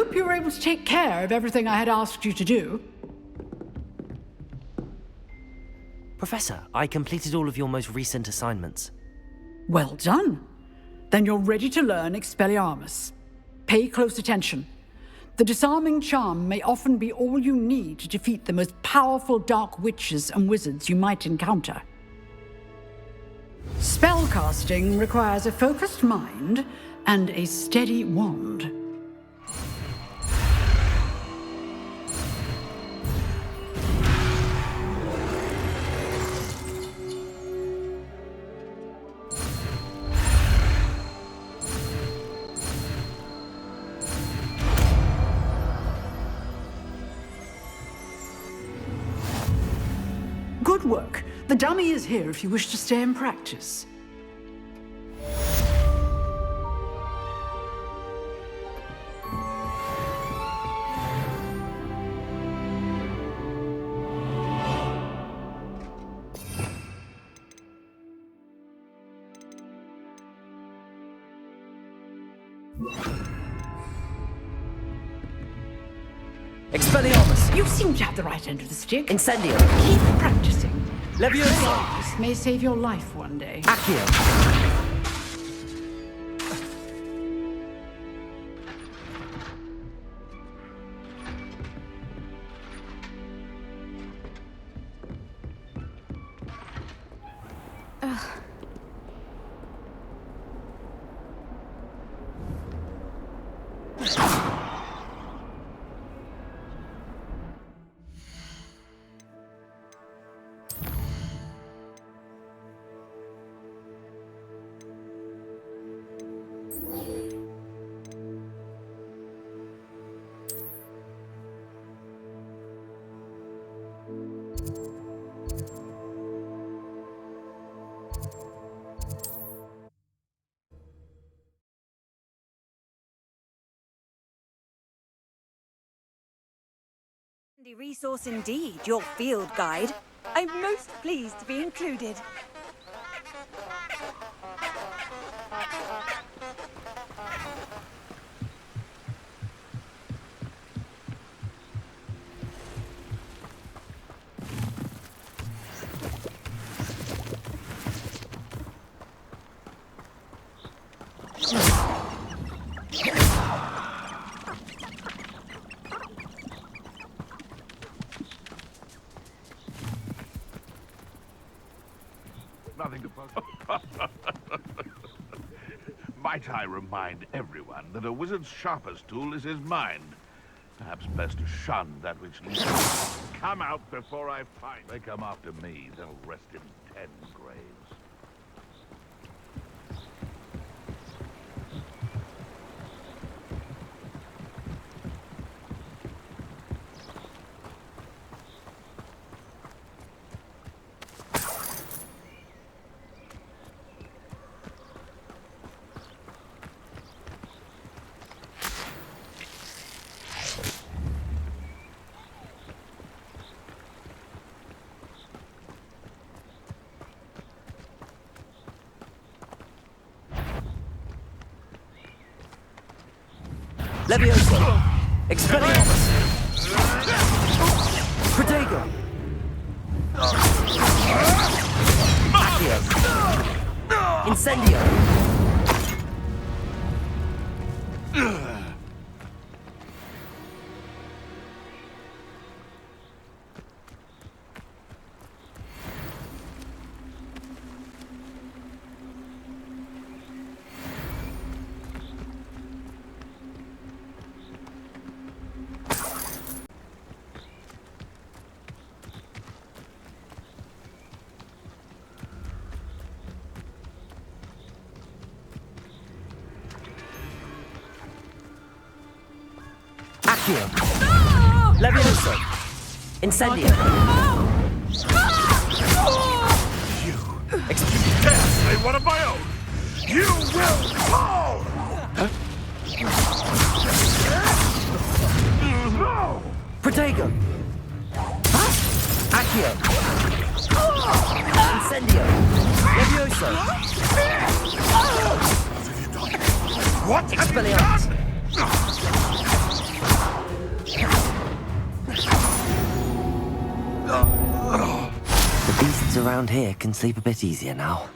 hope you were able to take care of everything I had asked you to do. Professor, I completed all of your most recent assignments. Well done. Then you're ready to learn Expelliarmus. Pay close attention. The disarming charm may often be all you need to defeat the most powerful dark witches and wizards you might encounter. Spellcasting requires a focused mind and a steady wand. Good work. The dummy is here if you wish to stay and practice. Expelliarmus! You seem to have the right end of the stick. Incendio! Keep practicing. Leviosa! This may save your life one day. Accio! The resource indeed, your field guide. I'm most pleased to be included. Nothing to Might I remind everyone that a wizard's sharpest tool is his mind? Perhaps best to shun that which leads to come out before I find. They come after me, they'll rest in 10 graves. Leviosa! Expelliarmus! Protego! Accio! Incendio! Accio! Leviosa! Incendio! You! Definitely one of my own! You will fall! No! Protego! Accio! Incendio! Leviosa! What have you Expelliarmus! done? Kids around here can sleep a bit easier now.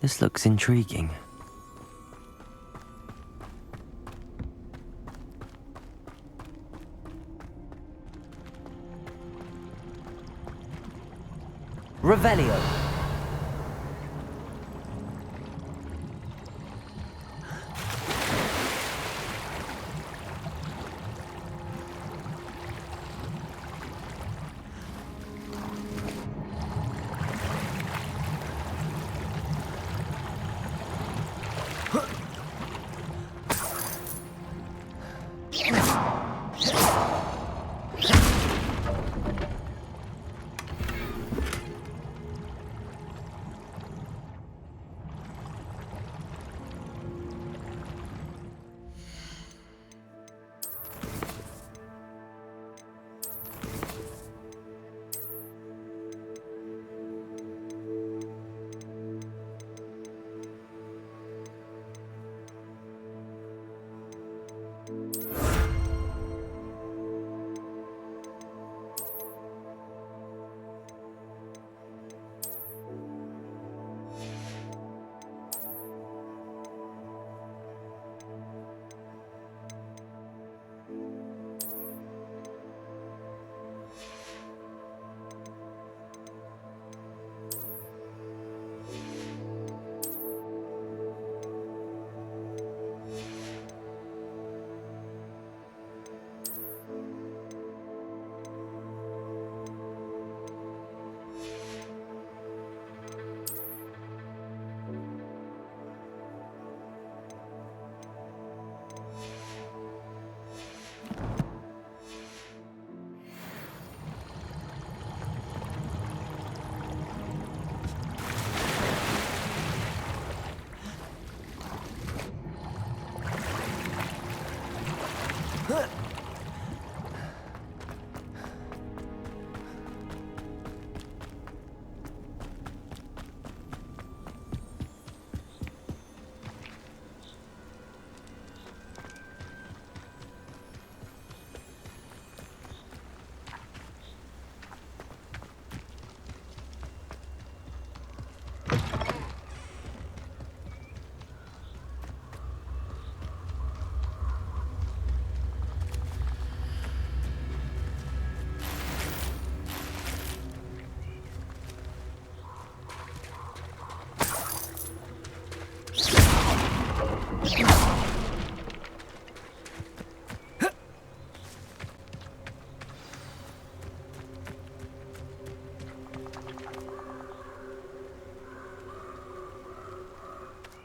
This looks intriguing. Revelio.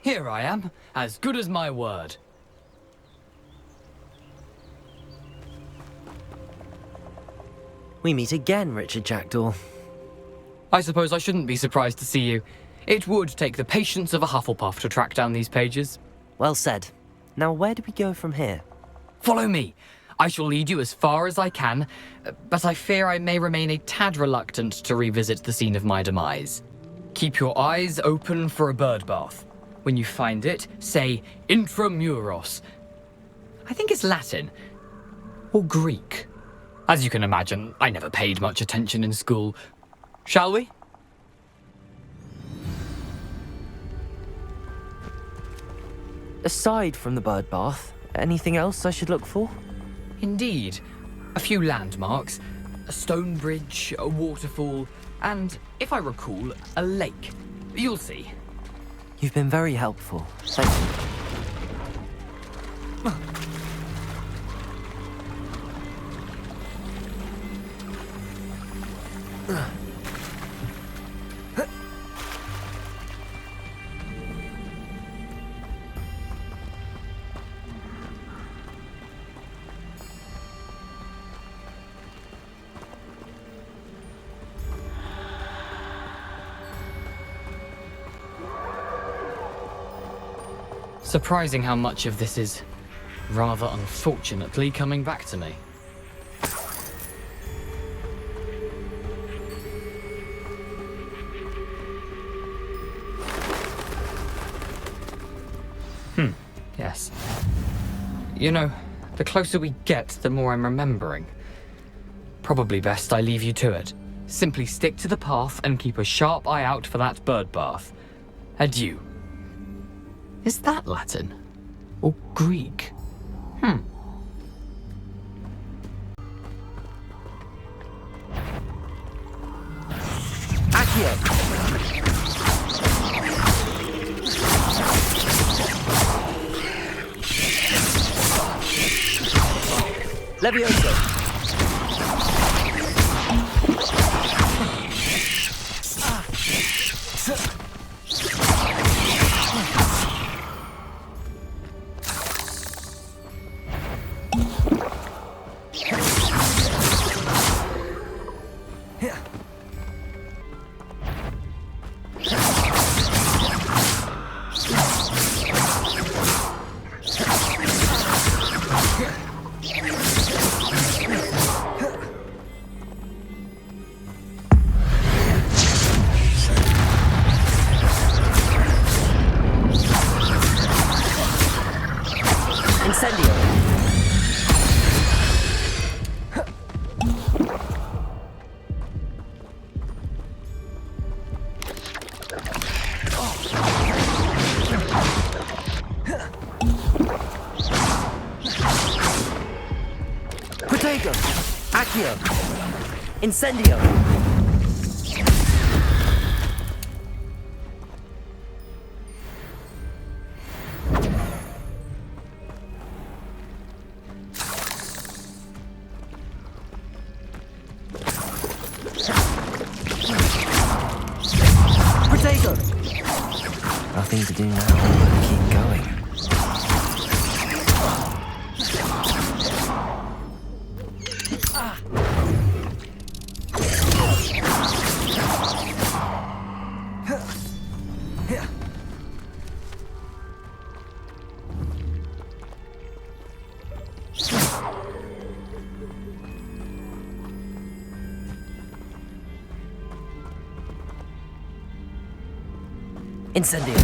Here I am, as good as my word. We meet again, Richard Jackdaw. I suppose I shouldn't be surprised to see you. It would take the patience of a Hufflepuff to track down these pages. Well said. Now where do we go from here? Follow me. I shall lead you as far as I can, but I fear I may remain a tad reluctant to revisit the scene of my demise. Keep your eyes open for a bird bath. When you find it, say intramuros. I think it's Latin. Or Greek. As you can imagine, I never paid much attention in school. Shall we? Aside from the bird bath, anything else I should look for? Indeed. A few landmarks, a stone bridge, a waterfall, and, if I recall, a lake. You'll see. You've been very helpful. Thank you. Surprising how much of this is rather unfortunately coming back to me. Yes. You know, the closer we get, the more I'm remembering. Probably best I leave you to it. Simply stick to the path and keep a sharp eye out for that bird bath. Adieu. Is that Latin? Or Greek? Accio! Levioso! Accio! Incendio! Protego! Nothing to do now, but keep going. Incendio.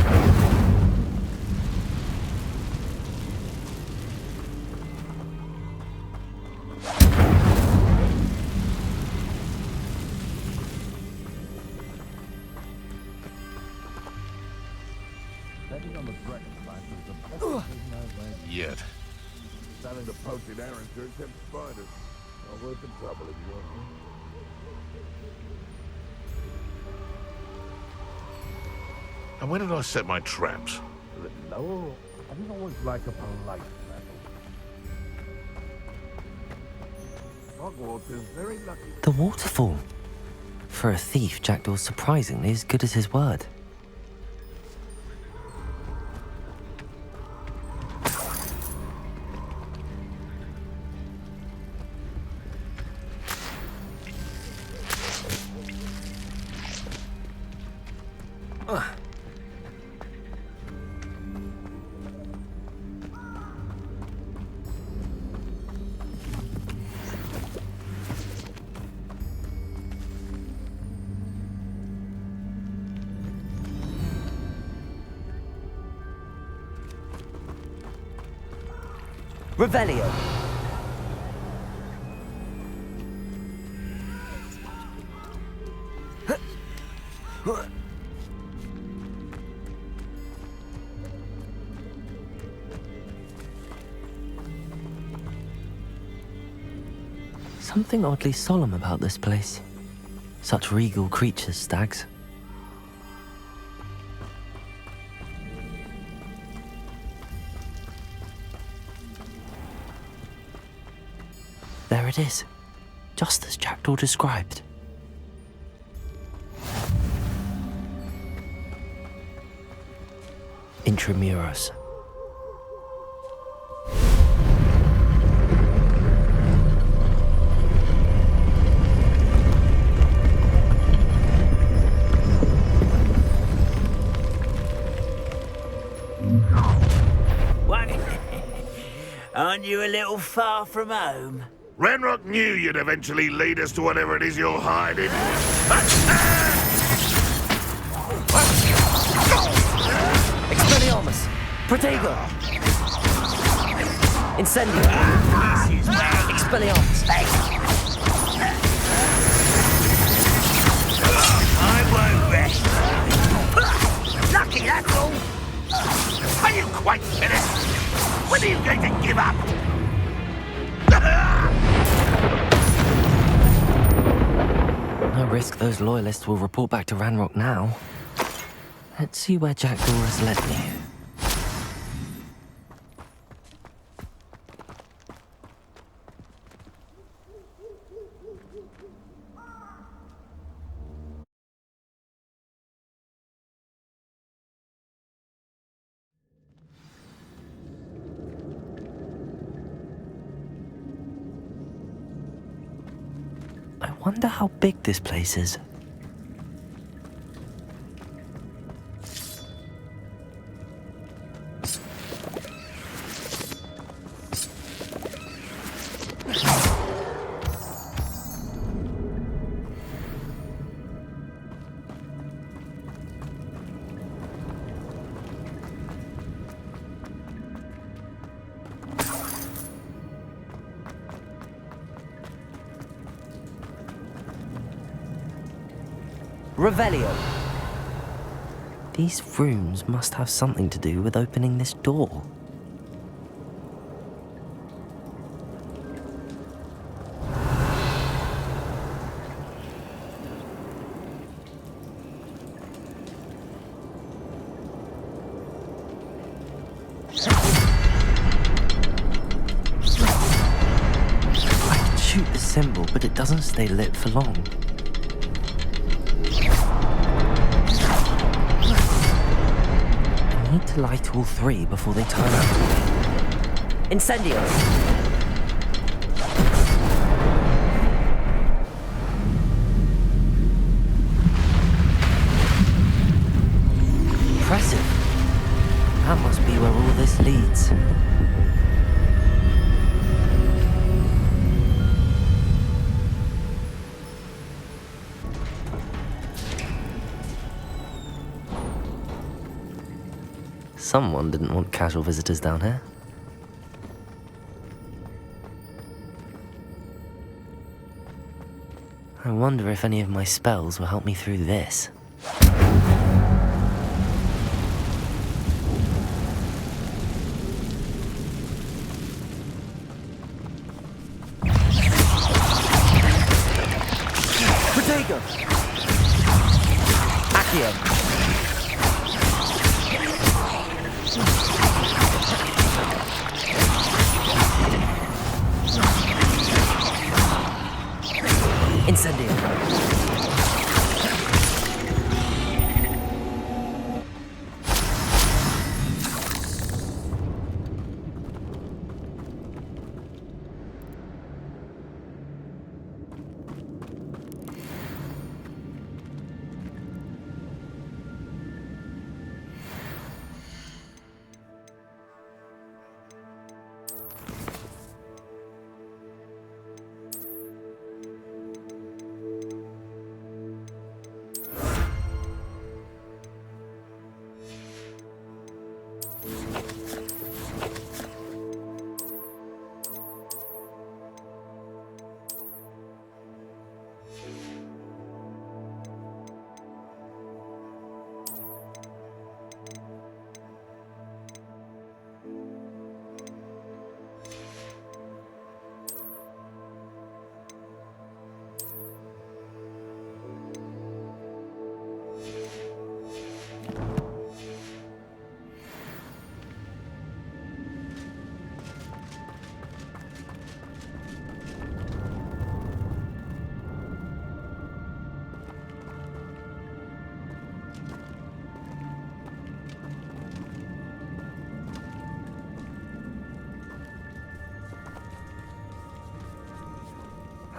Yet. Selling the posted errands to accept spiders. Not worth the trouble if you want me. And when did I set my traps? A little lower, or I didn't always like a polite battle. Hogwarts is very lucky. The waterfall. For a thief, Jackdaw's surprisingly as good as his word. Revelio. Something oddly solemn about this place. Such regal creatures, stags. it is. Just as Jackdaw described. Intramuros. What? Aren't you a little far from home? Ranrock knew you'd eventually lead us to whatever it is you're hiding. Expelliarmus! Protego! Incendio! Expelliarmus! I won't rest. Lucky, that's all. Are you quite finished? When are you going to give up? No risk those loyalists will report back to Ranrock now. Let's see where Jackdaw has led me. I wonder how big this place is. Revelio. These rooms must have something to do with opening this door. I can shoot the symbol, but it doesn't stay lit for long. I need to light all three before they turn out. Incendio! Impressive. That must be where all this leads. Someone didn't want casual visitors down here. I wonder if any of my spells will help me through this. Protego! Accio! Incendio.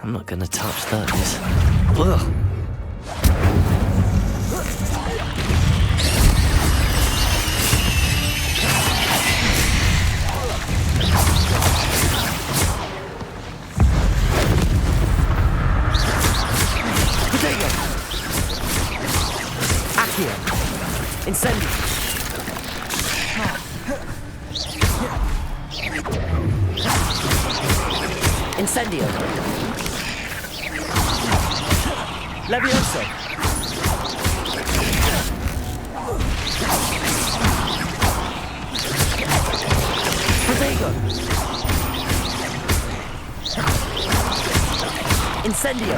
I'm not gonna touch those. Ugh. Incendio! Incendio! Levioso! Protego! Incendio!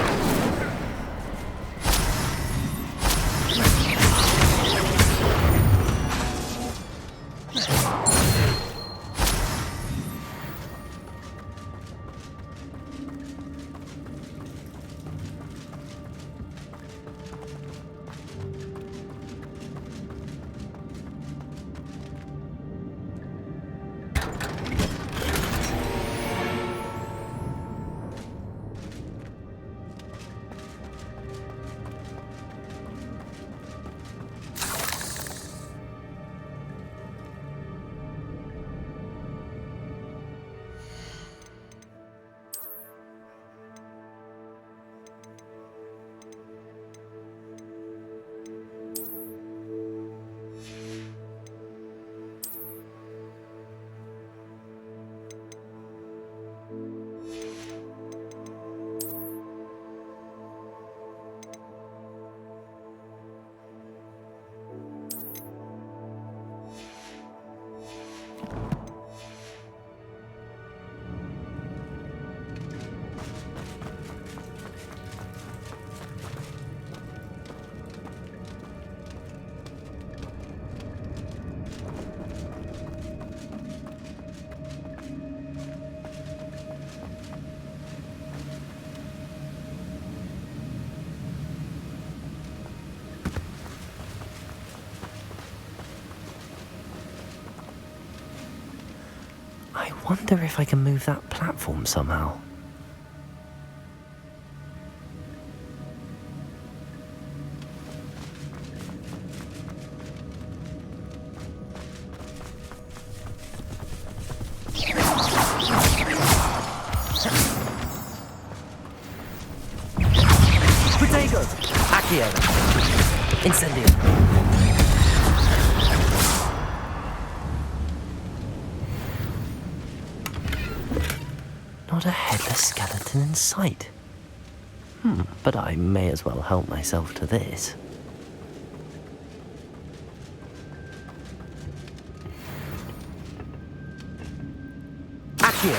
I wonder if I can move that platform somehow. Protego! Accio! Incendio! Not a headless skeleton in sight. But I may as well help myself to this. Accio!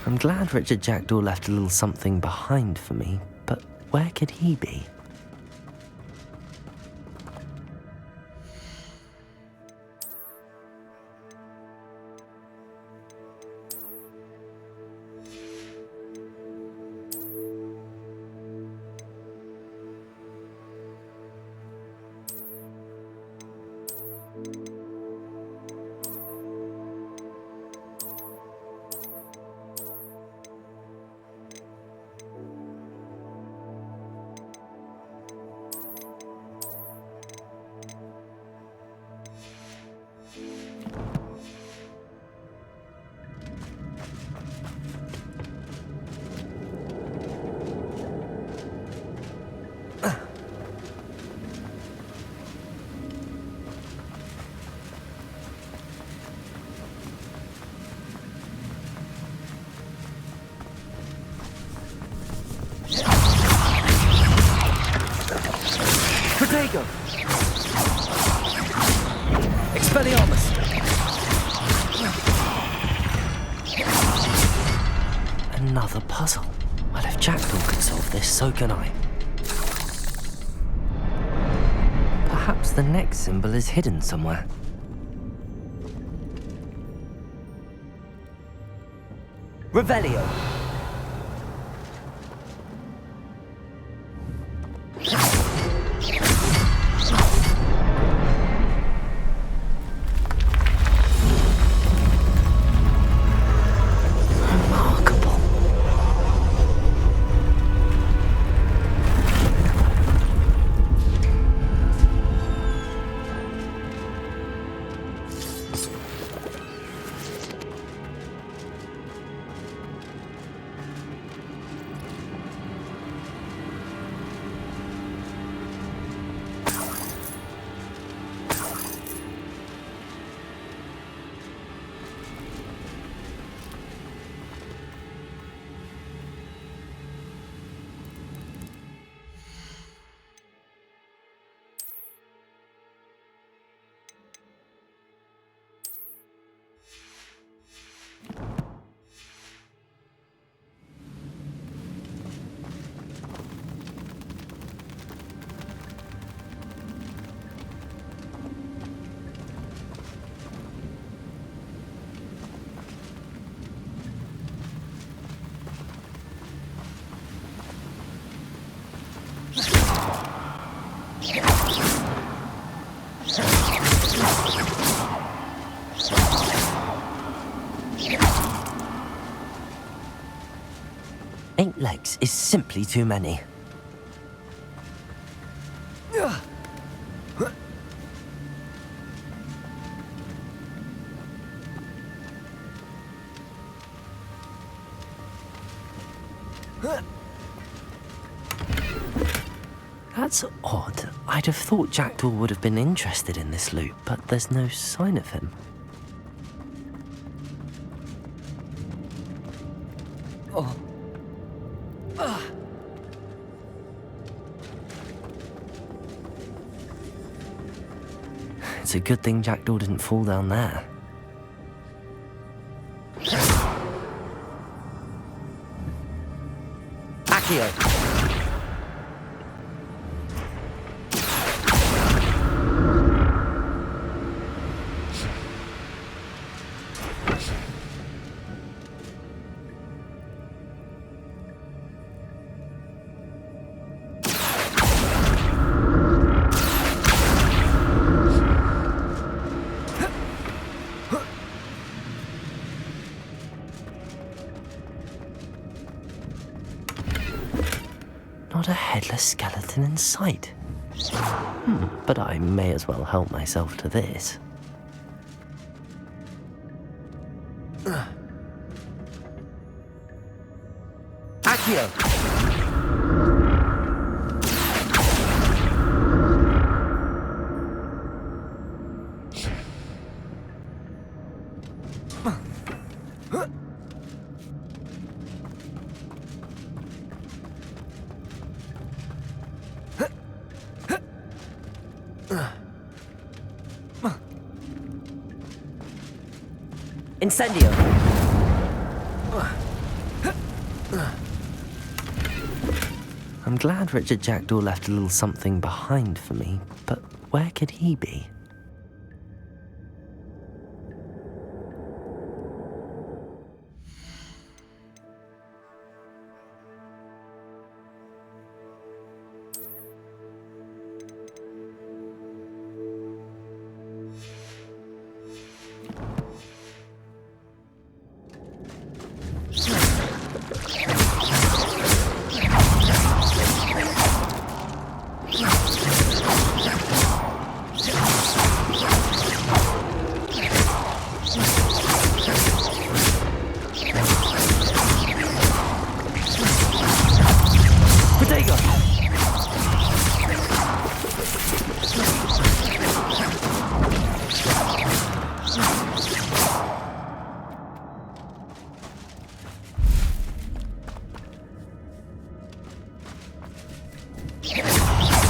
I'm glad Richard Jackdaw left a little something behind for me, but where could he be? Protego! Expelliarmus! Another puzzle. Well, if Jackdaw could solve this, so can I. Perhaps the next symbol is hidden somewhere. Revelio. Eight legs is simply too many. That's odd. I'd have thought Jackdaw would have been interested in this loot, but there's no sign of him. It's a good thing Jackdaw didn't fall down there. Accio! Not a headless skeleton in sight. But I may as well help myself to this. Accio! Incendio! I'm glad Richard Jackdaw left a little something behind for me, but where could he be?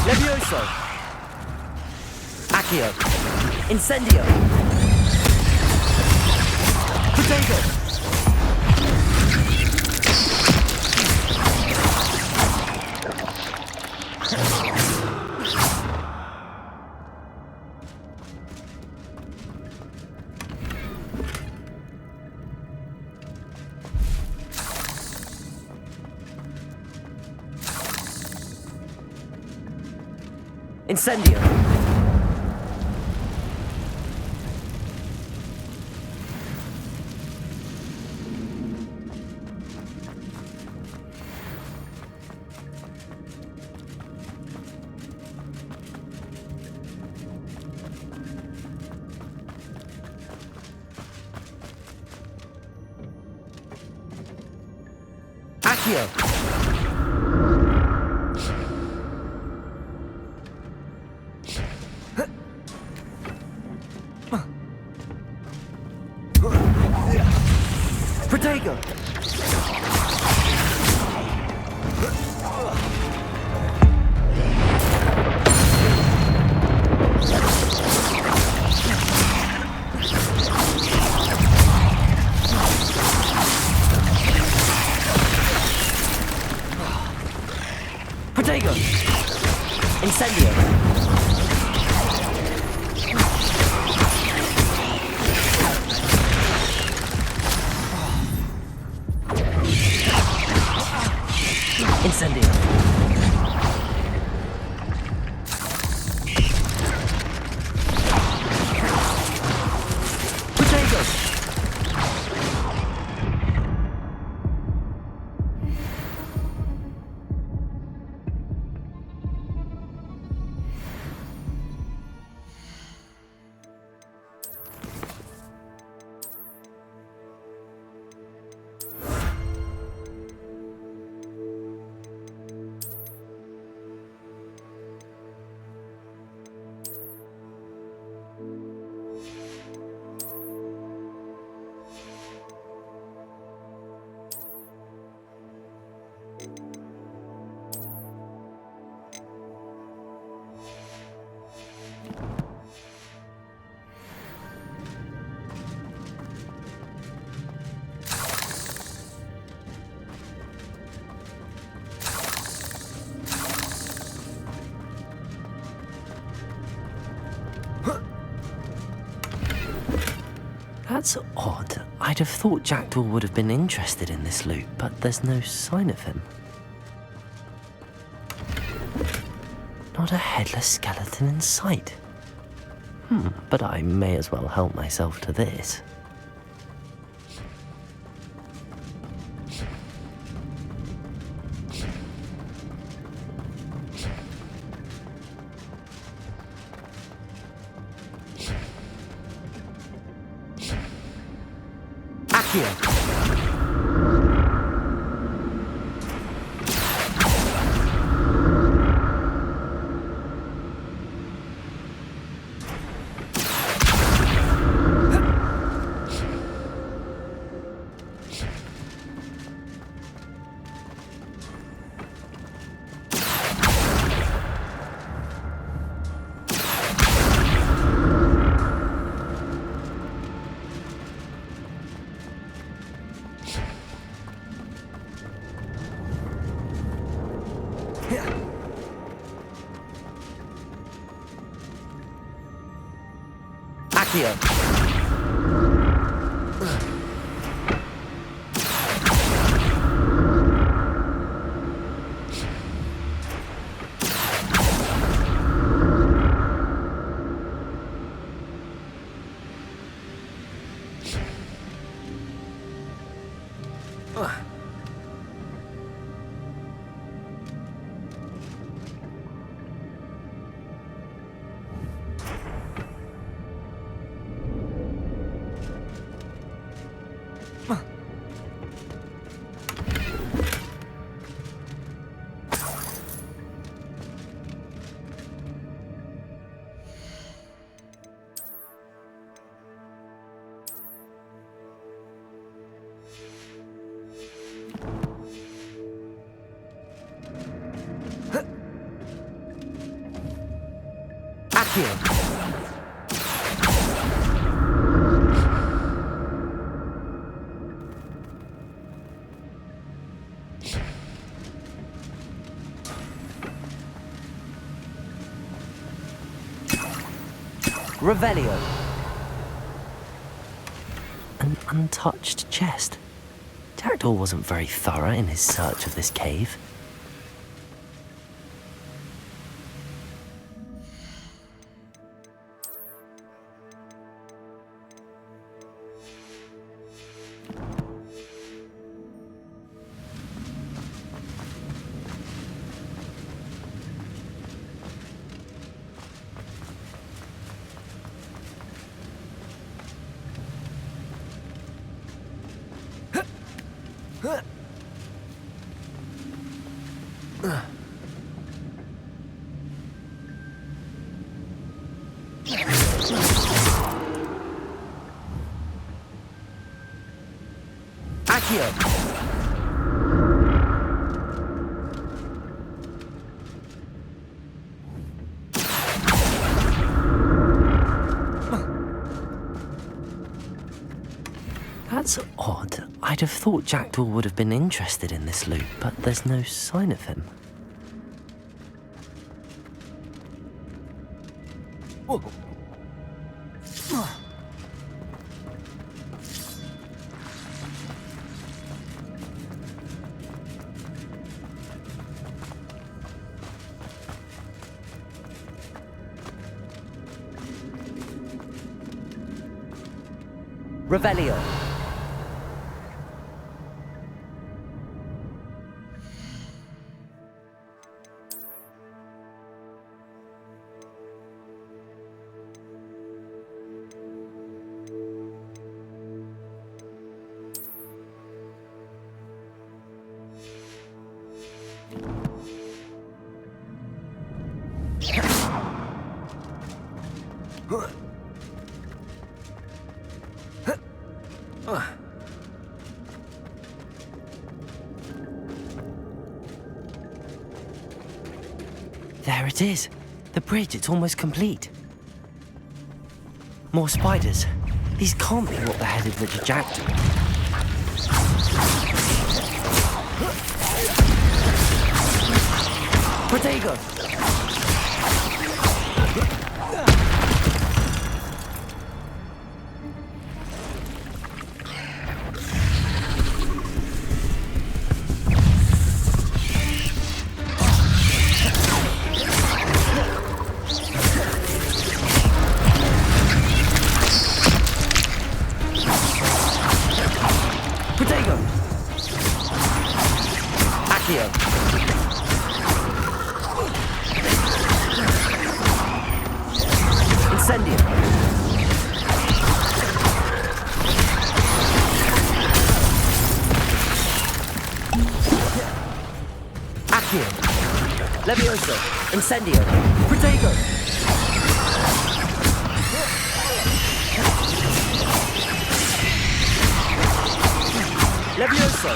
Levioso! Accio! Incendio! Potato! Incendio! Accio! Protego! Protego! Incendio! Incendio! Protego! That's odd. I'd have thought Jackdaw would have been interested in this loot, but there's no sign of him. Not a headless skeleton in sight. But I may as well help myself to this. Accio! Accio! Accio! Revelio. An untouched chest. Jackdaw wasn't very thorough in his search of this cave. Accio! That's odd. I'd have thought Jackdaw would have been interested in this loot, but there's no sign of him. Whoa. Revelio. There it is. The bridge, it's almost complete. More spiders. These can't be what beheaded Richard Jackdaw. Protego! Levioso, Incendio, Protego! Levioso!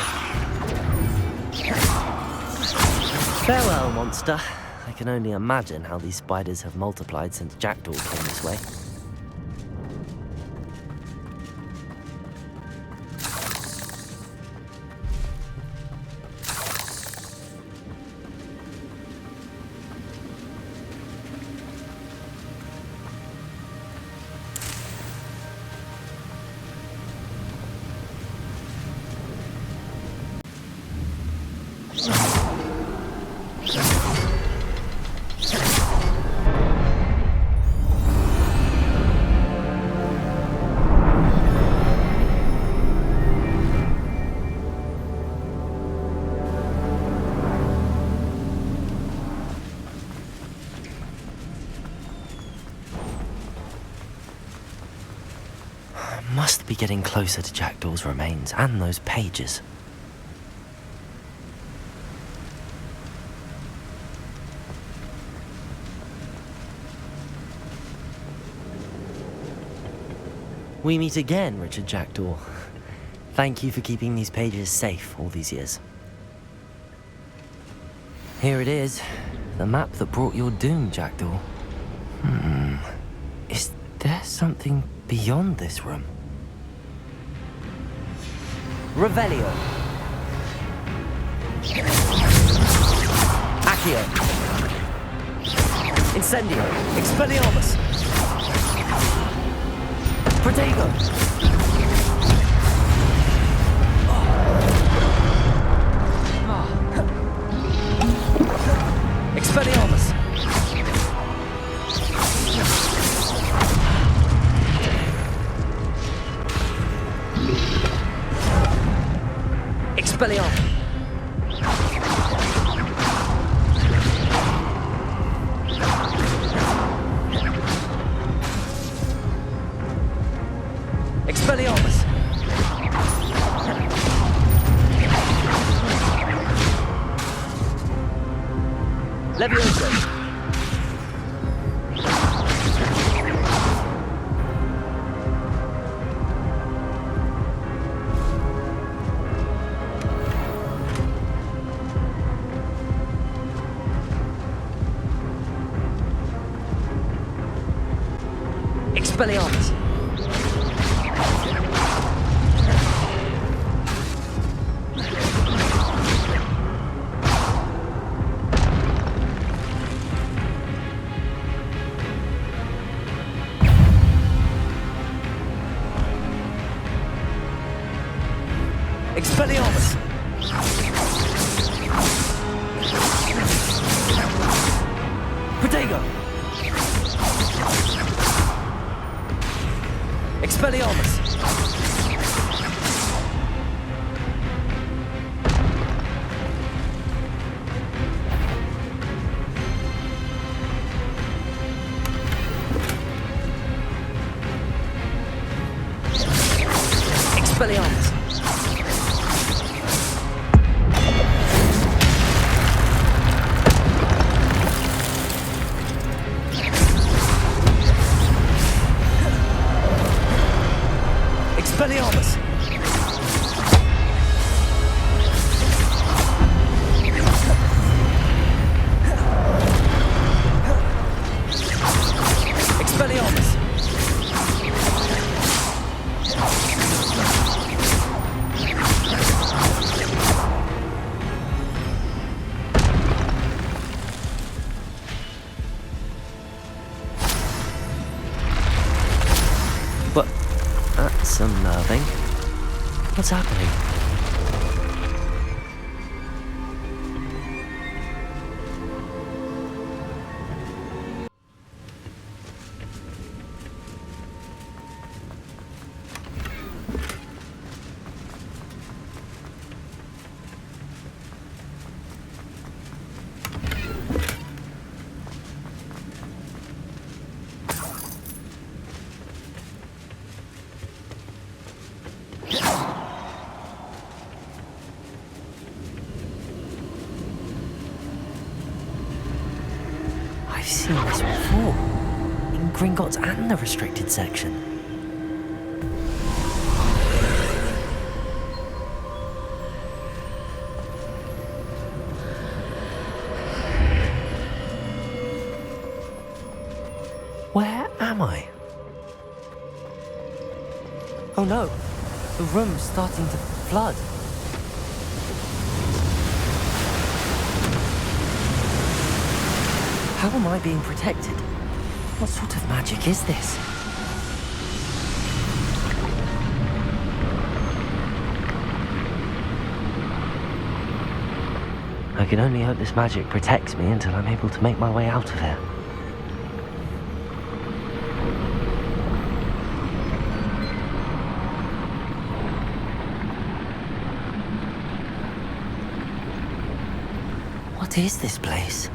Farewell, monster. I can only imagine how these spiders have multiplied since Jackdaw came this way. Must be getting closer to Jackdaw's remains and those pages. We meet again, Richard Jackdaw. Thank you for keeping these pages safe all these years. Here it is, the map that brought your doom, Jackdaw. Is there something beyond this room? Revelio. Accio. Incendio. Expelliarmus. Protego. Expelliarmus. Expelliarmus. Expelliarmus. Levioso. Expelliarmus! Expelliarmus! Protego! Expelliarmus! Expelliarmus! Expelliarmus! Expelliarmus! But that's unnerving. What's happening? I've seen this before. In Gringotts and the restricted section. Where am I? Oh no, the room's starting to flood. How am I being protected? What sort of magic is this? I can only hope this magic protects me until I'm able to make my way out of here. What is this place?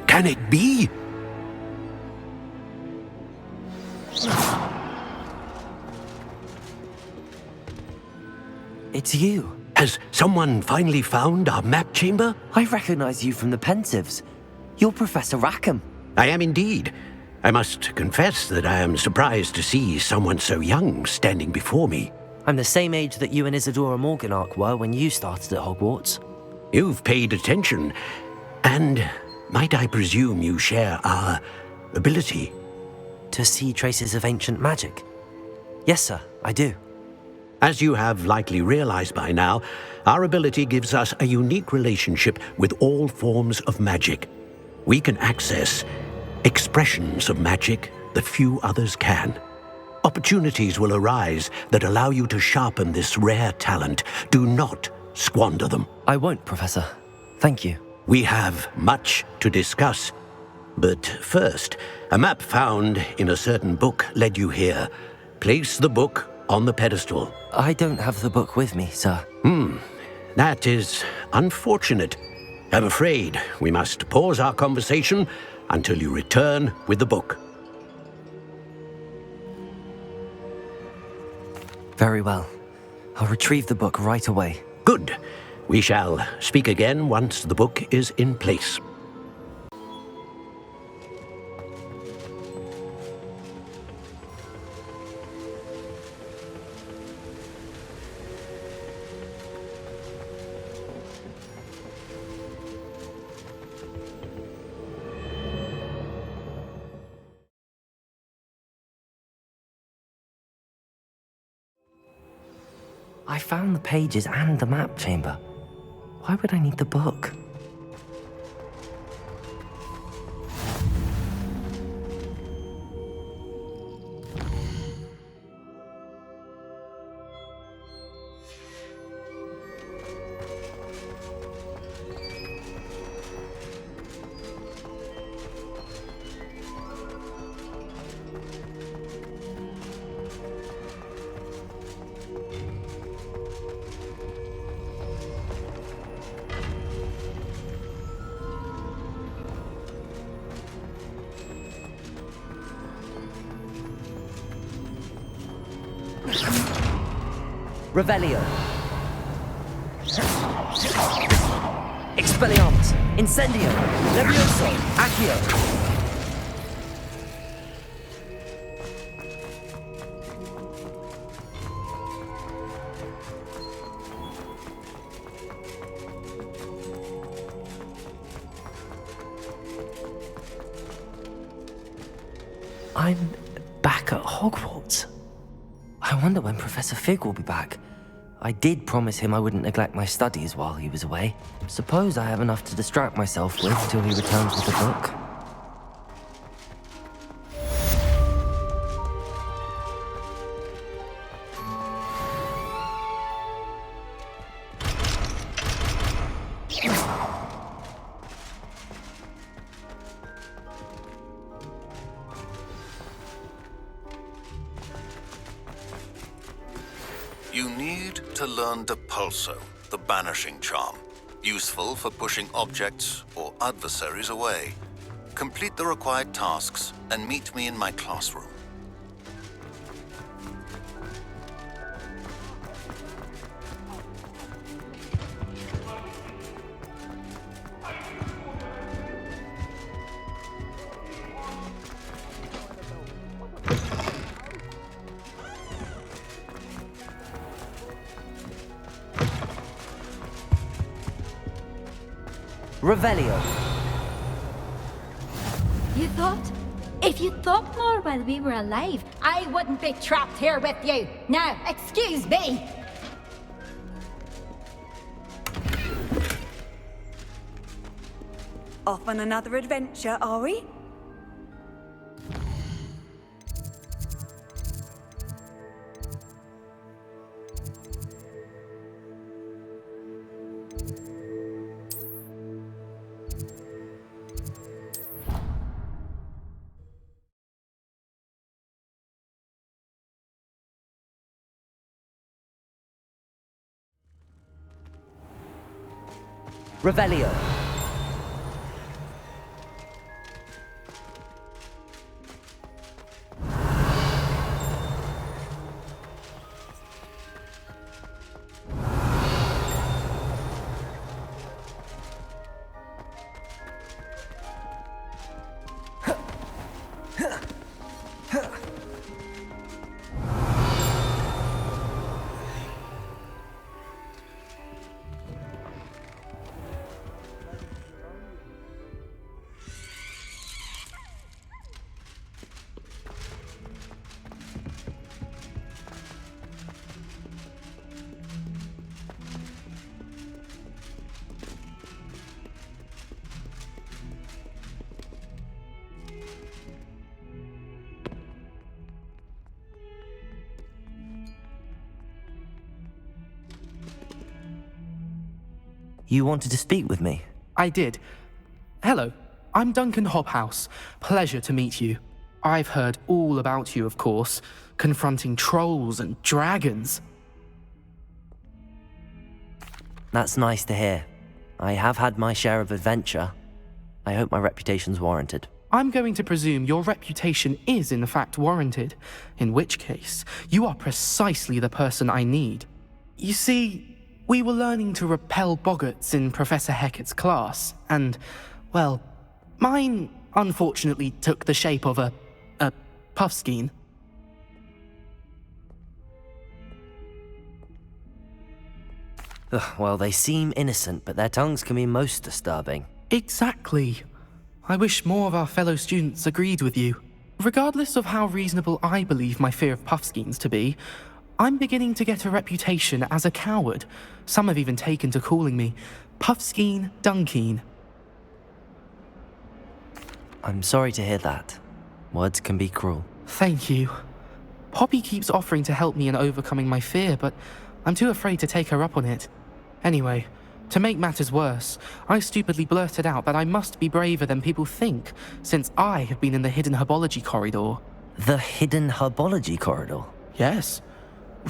Can it be? It's you. Has someone finally found our map chamber? I recognize you from the Pensives. You're Professor Rackham. I am indeed. I must confess that I am surprised to see someone so young standing before me. I'm the same age that you and Isadora Morganach were when you started at Hogwarts. You've paid attention, and might I presume you share our ability? To see traces of ancient magic? Yes, sir, I do. As you have likely realized by now, our ability gives us a unique relationship with all forms of magic. We can access expressions of magic that few others can. Opportunities will arise that allow you to sharpen this rare talent. Do not squander them. I won't, Professor. Thank you. We have much to discuss. But first, a map found in a certain book led you here. Place the book on the pedestal. I don't have the book with me, sir. That is unfortunate. I'm afraid we must pause our conversation until you return with the book. Very well. I'll retrieve the book right away. Good. We shall speak again once the book is in place. I found the pages and the map chamber. Why would I need the book? Revelio. Expelliarmus. Incendio. Levioso. Accio. I'm back at Hogwarts. I wonder when Professor Fig will be back. I did promise him I wouldn't neglect my studies while he was away. Suppose I have enough to distract myself with till he returns with the book. You need to learn Depulso, the banishing charm, useful for pushing objects or adversaries away. Complete the required tasks and meet me in my classroom. Revelio. You thought? If you thought more while we were alive, I wouldn't be trapped here with you. Now, excuse me. Off on another adventure, are we? Revelio. You wanted to speak with me? I did. Hello, I'm Duncan Hobhouse. Pleasure to meet you. I've heard all about you, of course, confronting trolls and dragons. That's nice to hear. I have had my share of adventure. I hope my reputation's warranted. I'm going to presume your reputation is in fact warranted, in which case, you are precisely the person I need. You see, we were learning to repel boggarts in Professor Hecat's class, and, well, mine unfortunately took the shape of a puffskein. Well, they seem innocent, but their tongues can be most disturbing. Exactly. I wish more of our fellow students agreed with you. Regardless of how reasonable I believe my fear of puffskeins to be, I'm beginning to get a reputation as a coward. Some have even taken to calling me Puffskeen Dunkeen. I'm sorry to hear that. Words can be cruel. Thank you. Poppy keeps offering to help me in overcoming my fear, but I'm too afraid to take her up on it. Anyway, to make matters worse, I stupidly blurted out that I must be braver than people think, since I have been in the hidden herbology corridor. The hidden herbology corridor? Yes.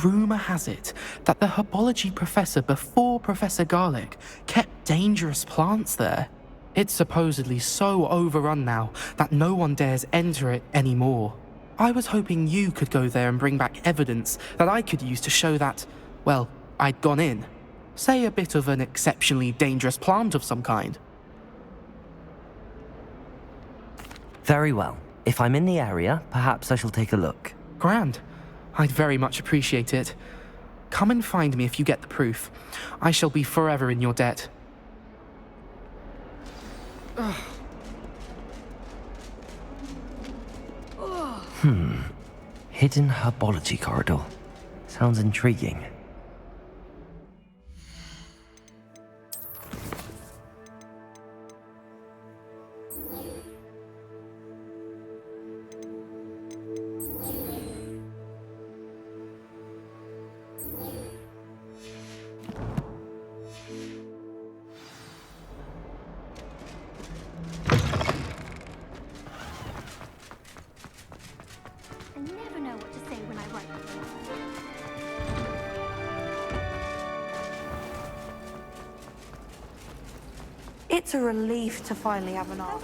Rumour has it that the herbology professor before Professor Garlic kept dangerous plants there. It's supposedly so overrun now that no one dares enter it anymore. I was hoping you could go there and bring back evidence that I could use to show that, well, I'd gone in. Say a bit of an exceptionally dangerous plant of some kind. Very well. If I'm in the area, perhaps I shall take a look. Grand. I'd very much appreciate it. Come and find me if you get the proof. I shall be forever in your debt. Hidden herbology corridor. Sounds intriguing. I never know what to say when I write. It's a relief to finally have an art.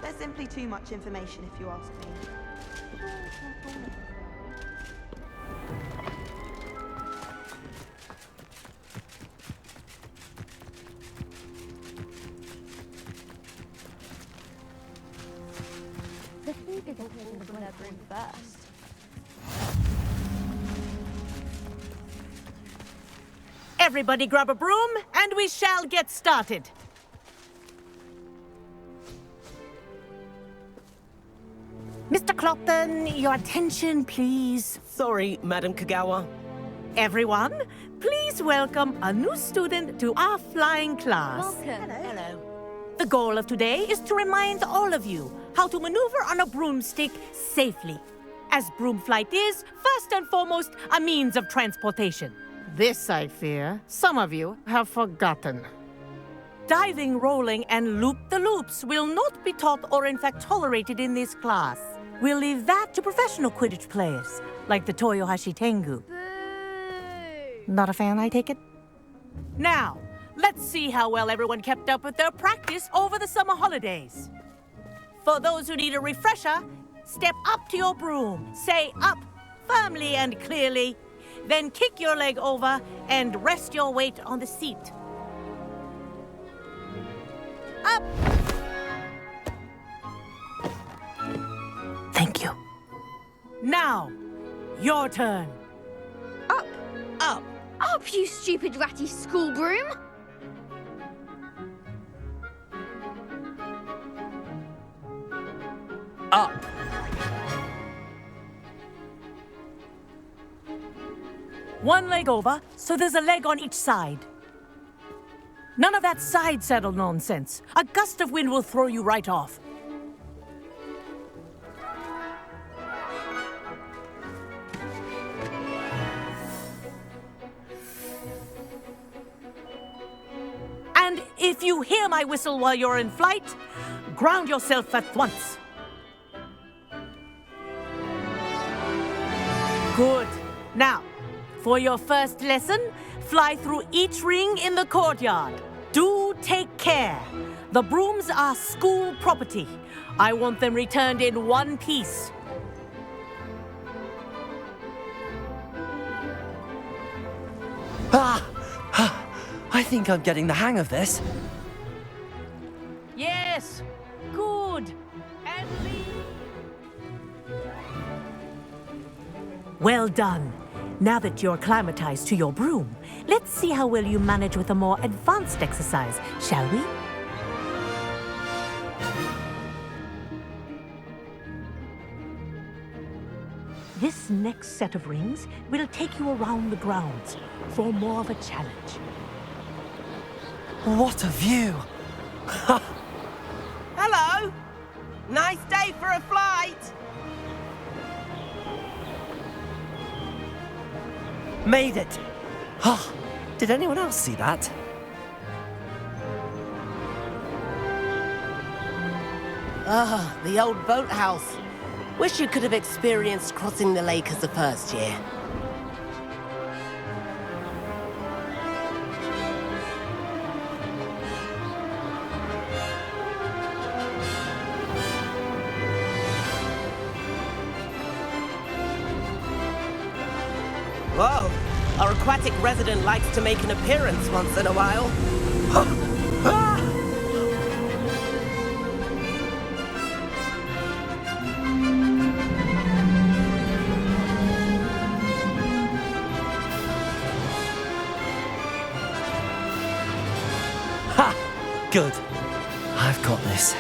There's simply too much information, if you ask me. The thief isn't taking the blood room first. Everybody grab a broom, and we shall get started. Mr. Clopton, your attention, please. Sorry, Madam Kagawa. Everyone, please welcome a new student to our flying class. Welcome. Hello. The goal of today is to remind all of you how to maneuver on a broomstick safely, as broom flight is, first and foremost, a means of transportation. This, I fear, some of you have forgotten. Diving, rolling, and loop-the-loops will not be taught or in fact tolerated in this class. We'll leave that to professional Quidditch players, like the Toyohashi Tengu. Boo! Not a fan, I take it? Now, let's see how well everyone kept up with their practice over the summer holidays. For those who need a refresher, step up to your broom, say up firmly and clearly, then kick your leg over and rest your weight on the seat. Up! Thank you. Now, your turn. Up! Up! Up, you stupid ratty school broom! Up! One leg over, so there's a leg on each side. None of that side saddle nonsense. A gust of wind will throw you right off. And if you hear my whistle while you're in flight, ground yourself at once. Good. Now, for your first lesson, fly through each ring in the courtyard. Do take care. The brooms are school property. I want them returned in one piece. I think I'm getting the hang of this. Yes. Good. And well done. Now that you're acclimatized to your broom, let's see how well you manage with a more advanced exercise, shall we? This next set of rings will take you around the grounds for more of a challenge. What a view! Hello! Nice day for a flight! Made it! Oh, did anyone else see that? Ah, the old boathouse. Wish you could have experienced crossing the lake as the first year. Whoa! Our aquatic resident likes to make an appearance once in a while. Ha! Good. I've got this.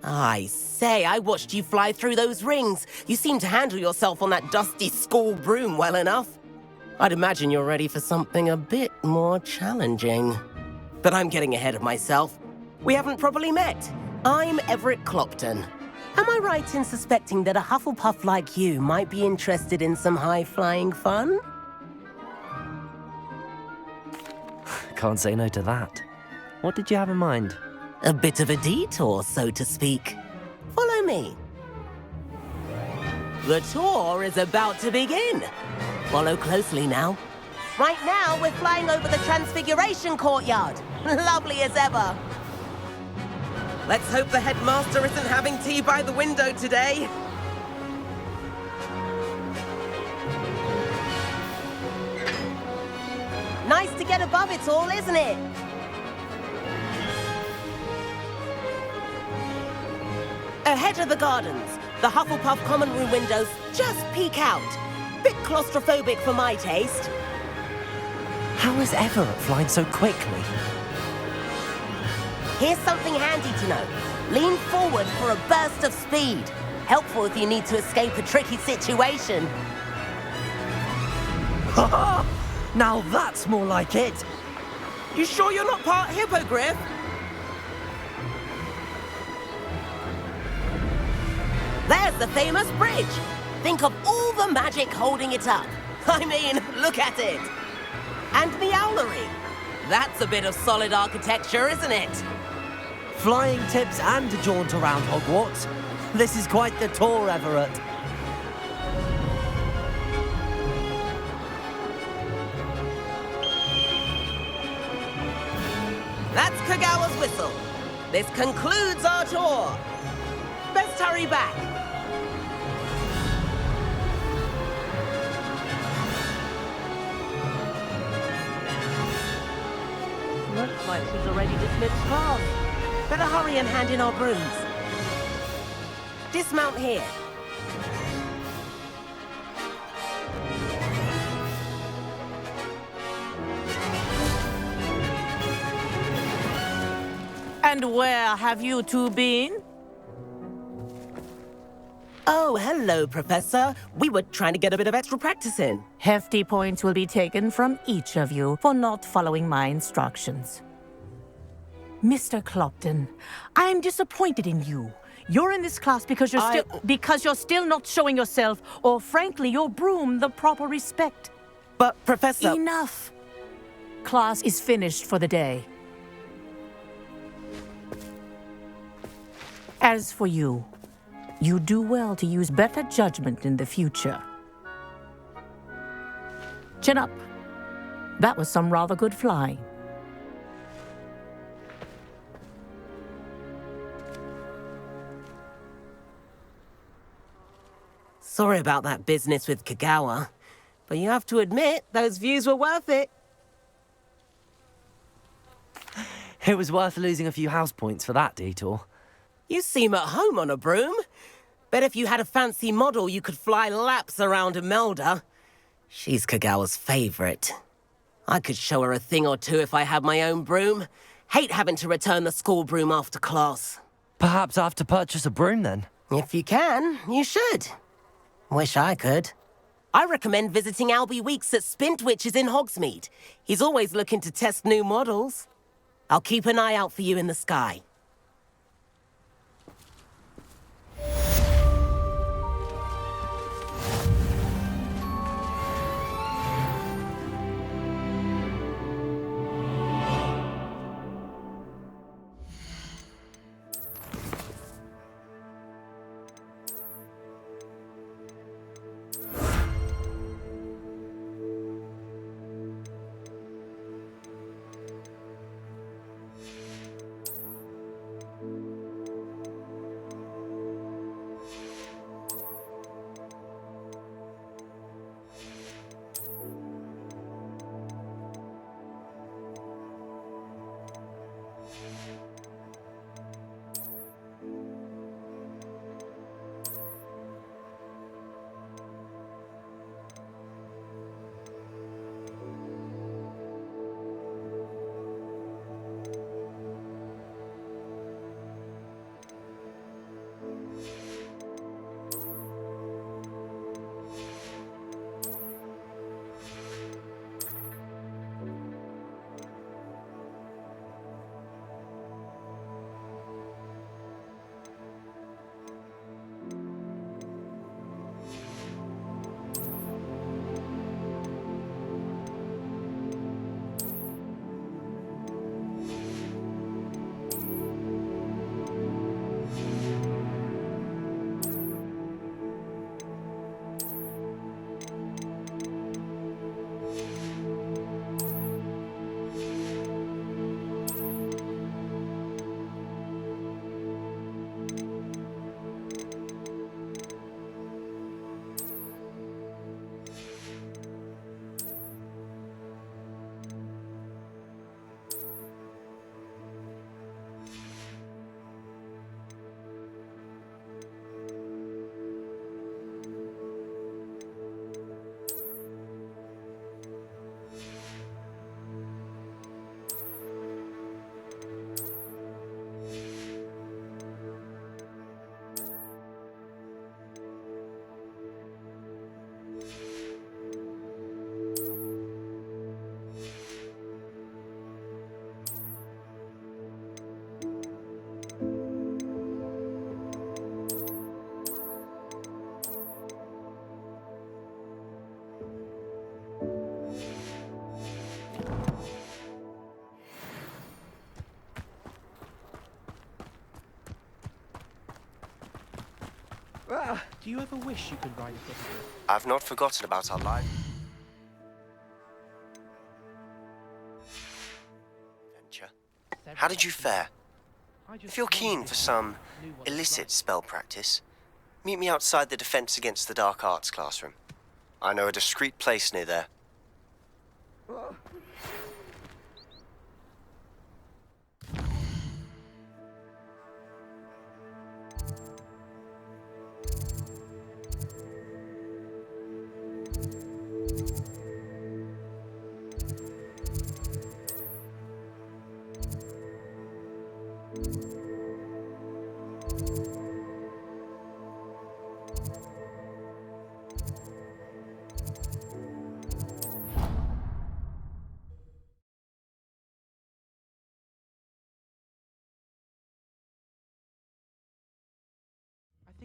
I say, I watched you fly through those rings. You seem to handle yourself on that dusty school broom well enough. I'd imagine you're ready for something a bit more challenging. But I'm getting ahead of myself. We haven't properly met. I'm Everett Clopton. Am I right in suspecting that a Hufflepuff like you might be interested in some high-flying fun? Can't say no to that. What did you have in mind? A bit of a detour, so to speak. Follow me. The tour is about to begin. Follow closely now. Right now, we're flying over the Transfiguration Courtyard. Lovely as ever. Let's hope the headmaster isn't having tea by the window today. Nice to get above it all, isn't it? Ahead of the gardens, the Hufflepuff common room windows just peek out. Bit claustrophobic for my taste. How is Everett flying so quickly? Here's something handy to know. Lean forward for a burst of speed. Helpful if you need to escape a tricky situation. Now that's more like it. You sure you're not part hippogriff? There's the famous bridge. Think of all the magic holding it up. I mean, look at it. And the owlery. That's a bit of solid architecture, isn't it? Flying tips and a jaunt around Hogwarts. This is quite the tour, Everett. That's Kagawa's whistle. This concludes our tour. Best hurry back. Looks like she's already dismissed class. Better hurry and hand in our brooms. Dismount here. And where have you two been? Oh, hello, Professor. We were trying to get a bit of extra practice in. Hefty points will be taken from each of you for not following my instructions. Mr. Clopton, I'm disappointed in you. You're in this class because you're still not showing yourself, or frankly, your broom the proper respect. But, Professor... Enough! Class is finished for the day. As for you, you do well to use better judgment in the future. Chin up. That was some rather good flying. Sorry about that business with Kagawa, but you have to admit, those views were worth it. It was worth losing a few house points for that detour. You seem at home on a broom. Bet if you had a fancy model, you could fly laps around Imelda. She's Kagawa's favorite. I could show her a thing or two if I had my own broom. Hate having to return the school broom after class. Perhaps I have to purchase a broom then? If you can, you should. Wish I could. I recommend visiting Albie Weeks at Spintwitches in Hogsmeade. He's always looking to test new models. I'll keep an eye out for you in the sky. Do you ever wish you could ride a football? I've not forgotten about our life. Adventure. How did you fare? If you're keen for some illicit spell practice, meet me outside the Defense Against the Dark Arts classroom. I know a discreet place near there.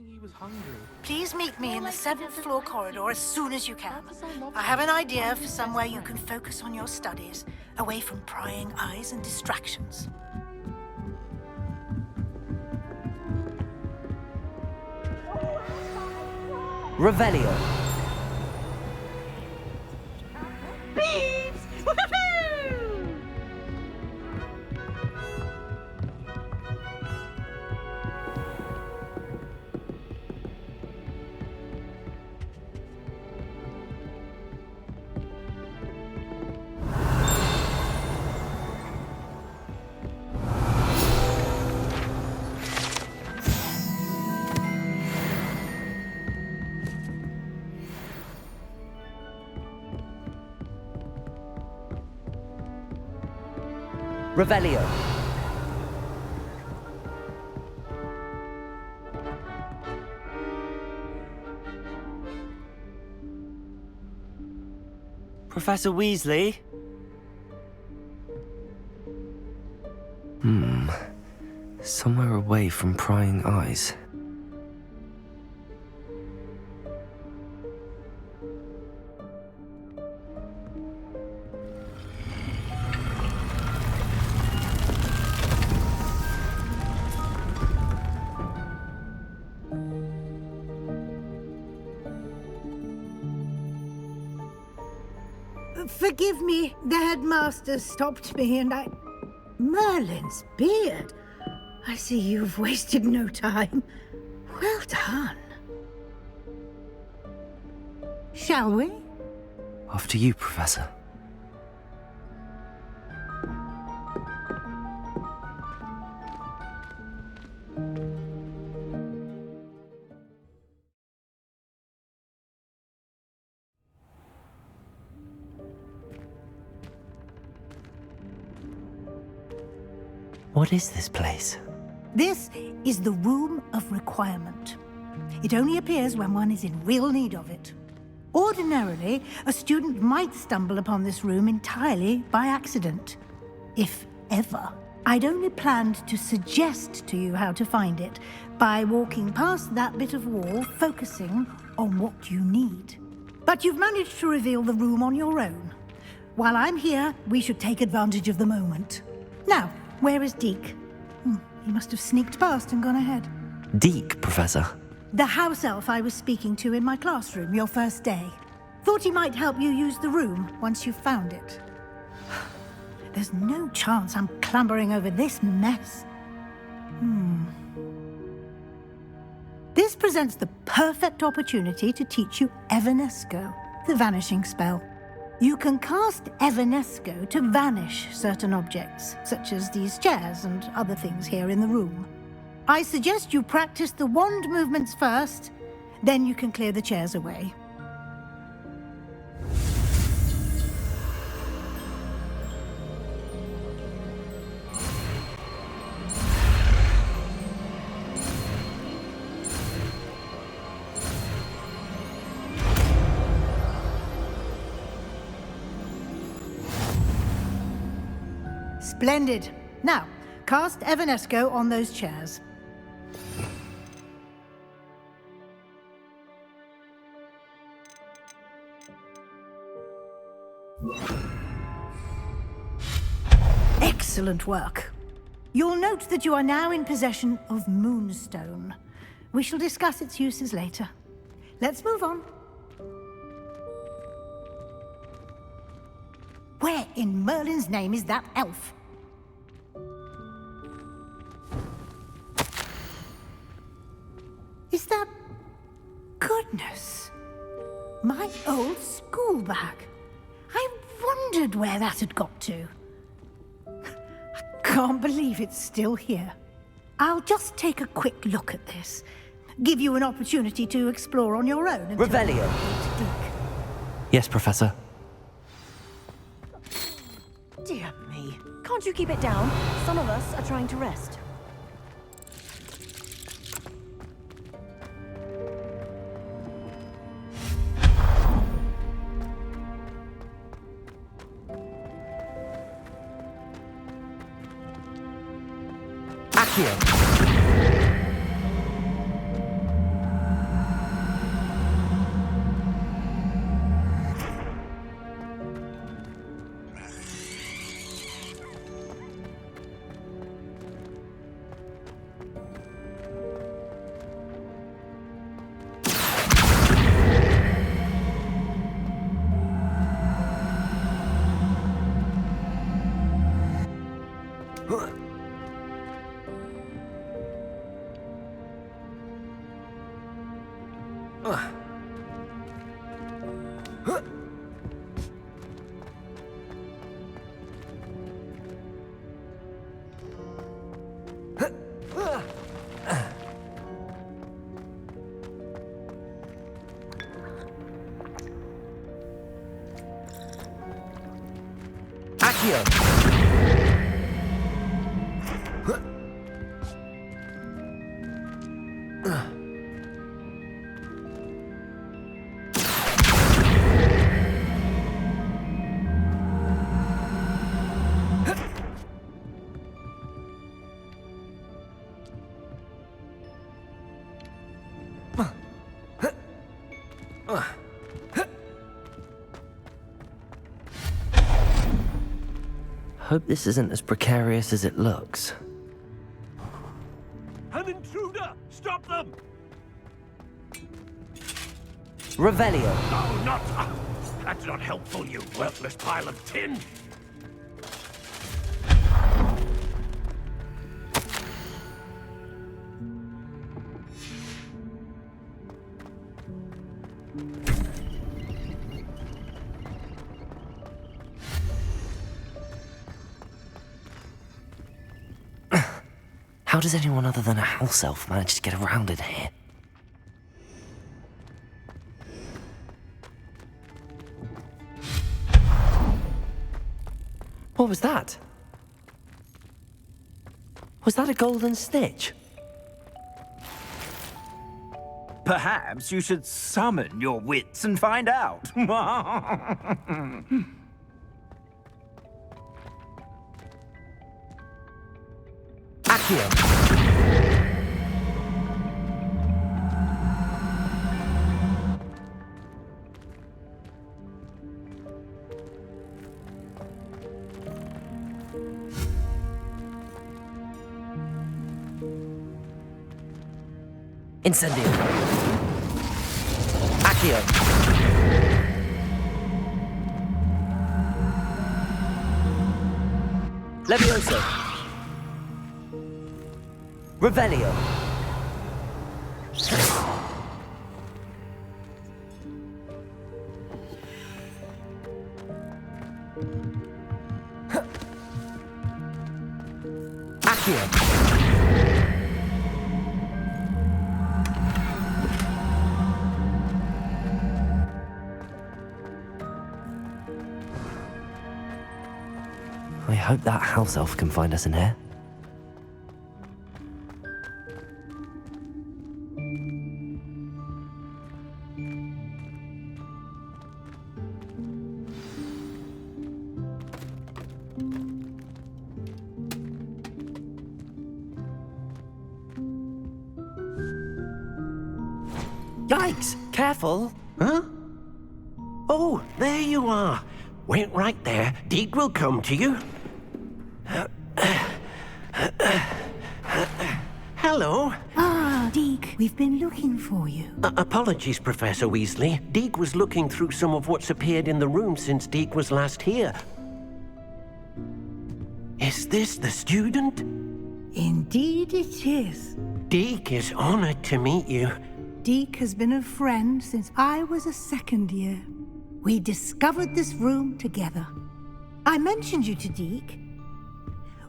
He was hungry. Please meet me in the 7th floor corridor as soon as you can. I have an idea for somewhere you can focus on your studies, away from prying eyes and distractions. Revelio. Beeps! Woohoo! Revelio. Professor Weasley? Somewhere away from prying eyes. Forgive me, the headmaster stopped me and I... Merlin's beard. I see you've wasted no time. Well done. Shall we? After you, Professor. What is this place? This is the Room of Requirement. It only appears when one is in real need of it. Ordinarily, a student might stumble upon this room entirely by accident. If ever. I'd only planned to suggest to you how to find it by walking past that bit of wall, focusing on what you need. But you've managed to reveal the room on your own. While I'm here, we should take advantage of the moment. Now, where is Deke? He must have sneaked past and gone ahead. Deke, Professor. The house elf I was speaking to in my classroom your first day. Thought he might help you use the room once you've found it. There's no chance I'm clambering over this mess. This presents the perfect opportunity to teach you Evanesco, the vanishing spell. You can cast Evanesco to vanish certain objects, such as these chairs and other things here in the room. I suggest you practice the wand movements first, then you can clear the chairs away. Splendid. Now, cast Evanesco on those chairs. Excellent work. You'll note that you are now in possession of Moonstone. We shall discuss its uses later. Let's move on. Where in Merlin's name is that elf? Is that... Goodness. My old school bag. I wondered where that had got to. I can't believe it's still here. I'll just take a quick look at this. Give you an opportunity to explore on your own. Revelio. Yes, Professor. Dear me. Can't you keep it down? Some of us are trying to rest. Hope this isn't as precarious as it looks. An intruder! Stop them! Revelio. No, not... that's not helpful, you worthless pile of tin! How does anyone other than a house elf manage to get around in here? What was that? Was that a golden snitch? Perhaps you should summon your wits and find out. Incendio. Accio. Levioso. Revelio. Accio. I hope that house elf can find us in here. Yikes! Careful! Huh? Oh, there you are. Wait right there. Deke will come to you. Hello. Ah, Deke, we've been looking for you. Apologies, Professor Weasley. Deke was looking through some of what's appeared in the room since Deke was last here. Is this the student? Indeed it is. Deke is honored to meet you. Deke has been a friend since I was a second year. We discovered this room together. I mentioned you to Deke.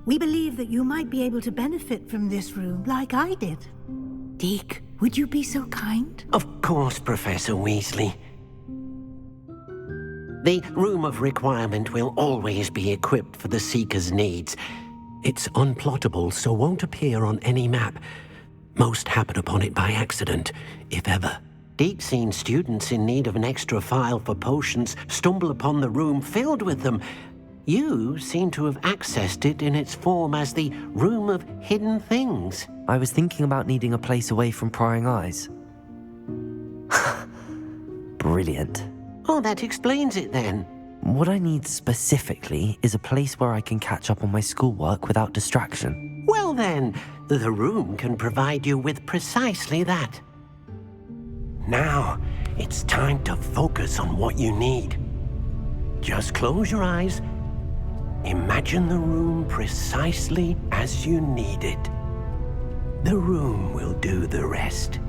We believe that you might be able to benefit from this room like I did. Deke, would you be so kind? Of course, Professor Weasley. The Room of Requirement will always be equipped for the Seeker's needs. It's unplottable, so won't appear on any map. Most happen upon it by accident, if ever. Deke's seen students in need of an extra file for potions stumble upon the room filled with them. You seem to have accessed it in its form as the Room of Hidden Things. I was thinking about needing a place away from prying eyes. Brilliant. Oh, that explains it then. What I need specifically is a place where I can catch up on my schoolwork without distraction. Well then, the room can provide you with precisely that. Now, it's time to focus on what you need. Just close your eyes. Imagine the room precisely as you need it. The room will do the rest.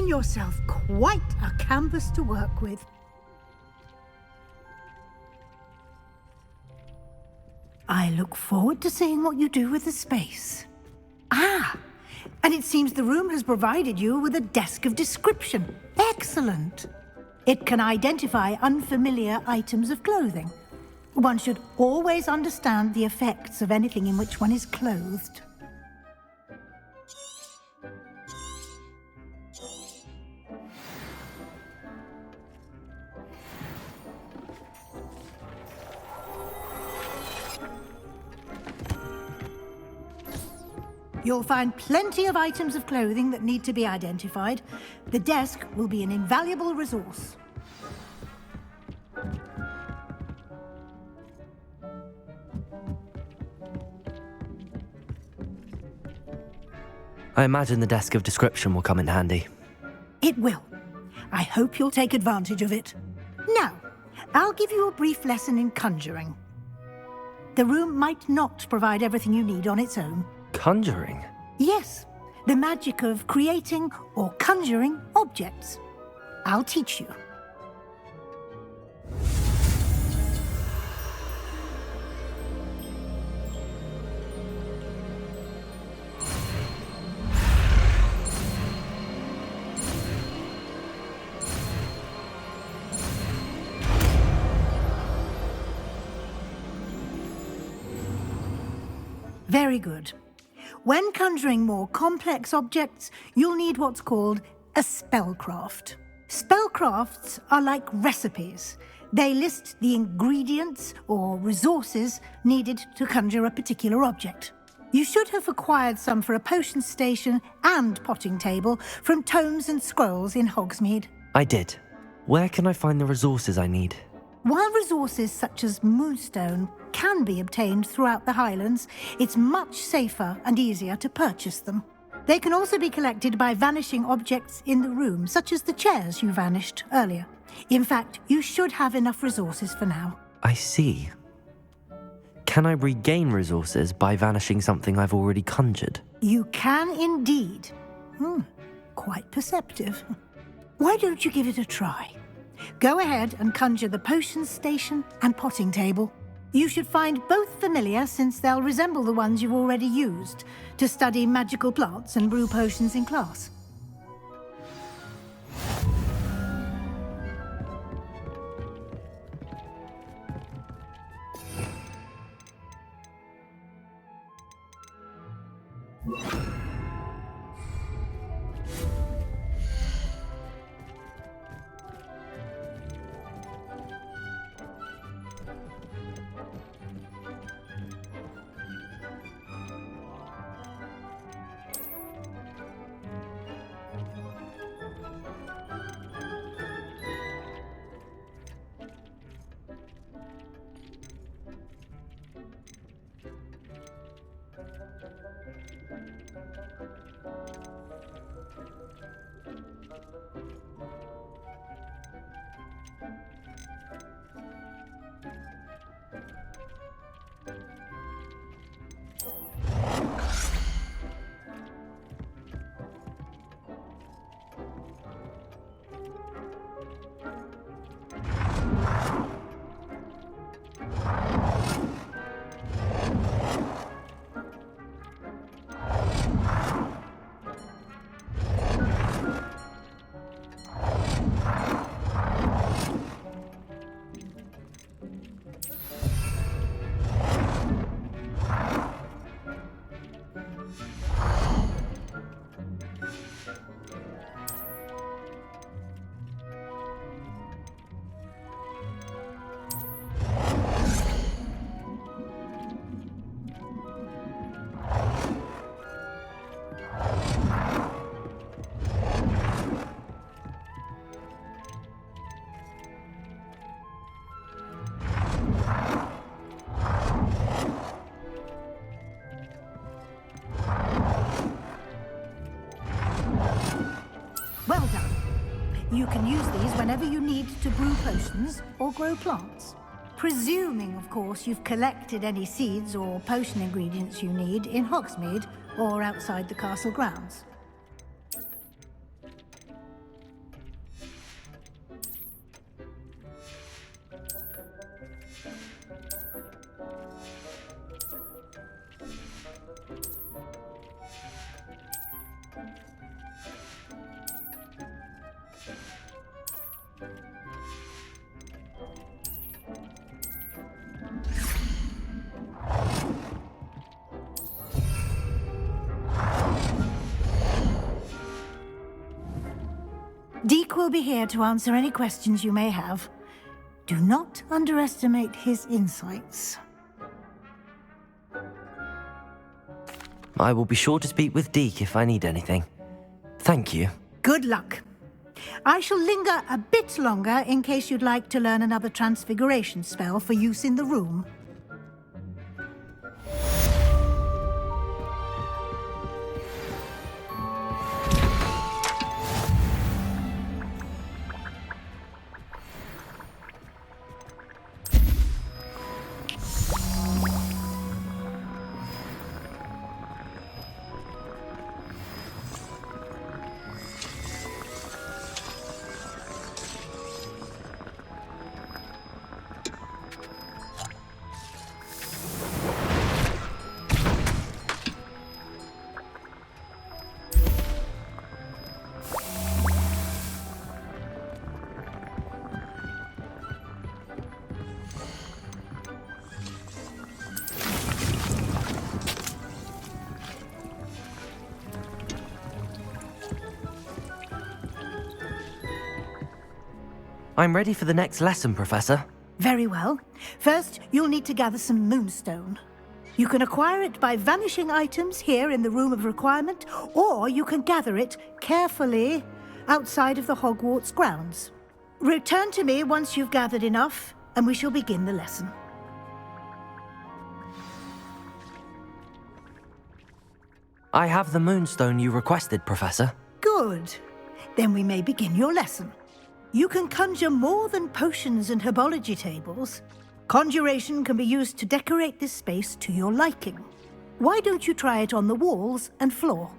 given yourself quite a canvas to work with. I look forward to seeing what you do with the space. Ah, and it seems the room has provided you with a desk of description. Excellent. It can identify unfamiliar items of clothing. One should always understand the effects of anything in which one is clothed. You'll find plenty of items of clothing that need to be identified. The desk will be an invaluable resource. I imagine the desk of description will come in handy. It will. I hope you'll take advantage of it. Now, I'll give you a brief lesson in conjuring. The room might not provide everything you need on its own. Conjuring? Yes, the magic of creating or conjuring objects. I'll teach you. Very good. When conjuring more complex objects, you'll need what's called a spellcraft. Spellcrafts are like recipes. They list the ingredients or resources needed to conjure a particular object. You should have acquired some for a potion station and potting table from tomes and scrolls in Hogsmeade. I did. Where can I find the resources I need? While resources such as moonstone can be obtained throughout the Highlands, it's much safer and easier to purchase them. They can also be collected by vanishing objects in the room, such as the chairs you vanished earlier. In fact, you should have enough resources for now. I see. Can I regain resources by vanishing something I've already conjured? You can indeed. Quite perceptive. Why don't you give it a try? Go ahead and conjure the potion station and potting table. You should find both familiar, since they'll resemble the ones you've already used to study magical plants and brew potions in class. Well done. You can use these whenever you need to brew potions or grow plants. Presuming, of course, you've collected any seeds or potion ingredients you need in Hogsmeade or outside the castle grounds. Garlic will be here to answer any questions you may have. Do not underestimate his insights. I will be sure to speak with Deke if I need anything. Thank you. Good luck. I shall linger a bit longer in case you'd like to learn another transfiguration spell for use in the room. I'm ready for the next lesson, Professor. Very well. First, you'll need to gather some moonstone. You can acquire it by vanishing items here in the Room of Requirement, or you can gather it carefully outside of the Hogwarts grounds. Return to me once you've gathered enough, and we shall begin the lesson. I have the moonstone you requested, Professor. Good. Then we may begin your lesson. You can conjure more than potions and herbology tables. Conjuration can be used to decorate this space to your liking. Why don't you try it on the walls and floor?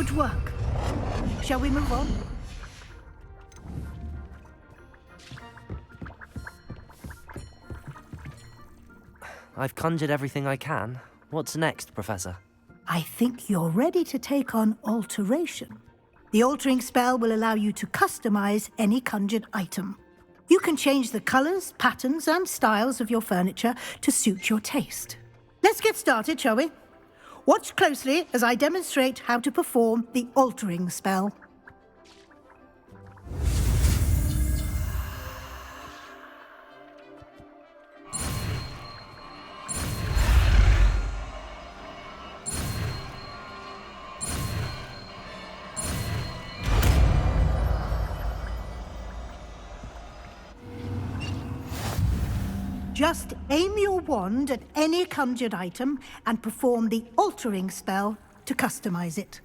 Good work. Shall we move on? I've conjured everything I can. What's next, Professor? I think you're ready to take on alteration. The altering spell will allow you to customize any conjured item. You can change the colors, patterns, and styles of your furniture to suit your taste. Let's get started, shall we? Watch closely as I demonstrate how to perform the altering spell. Just aim your wand at any conjured item and perform the altering spell to customize it.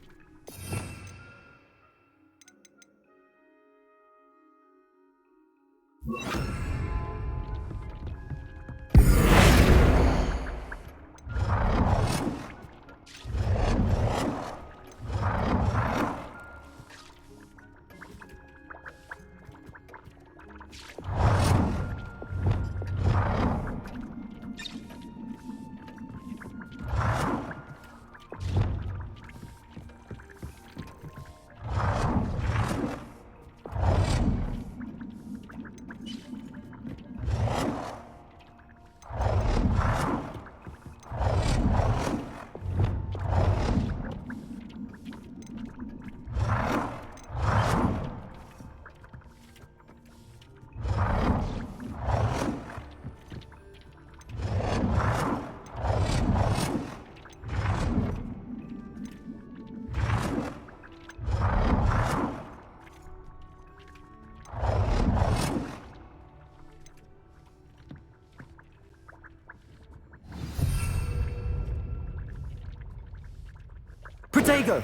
Protego!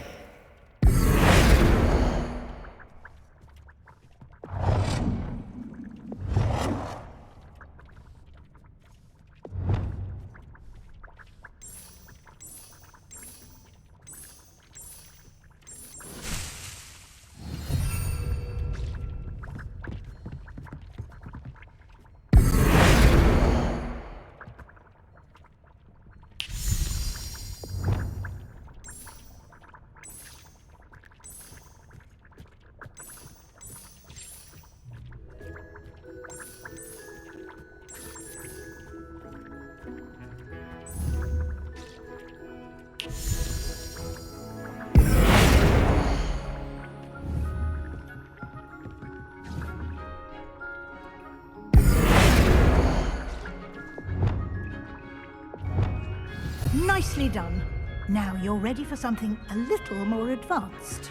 Nicely done. Now you're ready for something a little more advanced.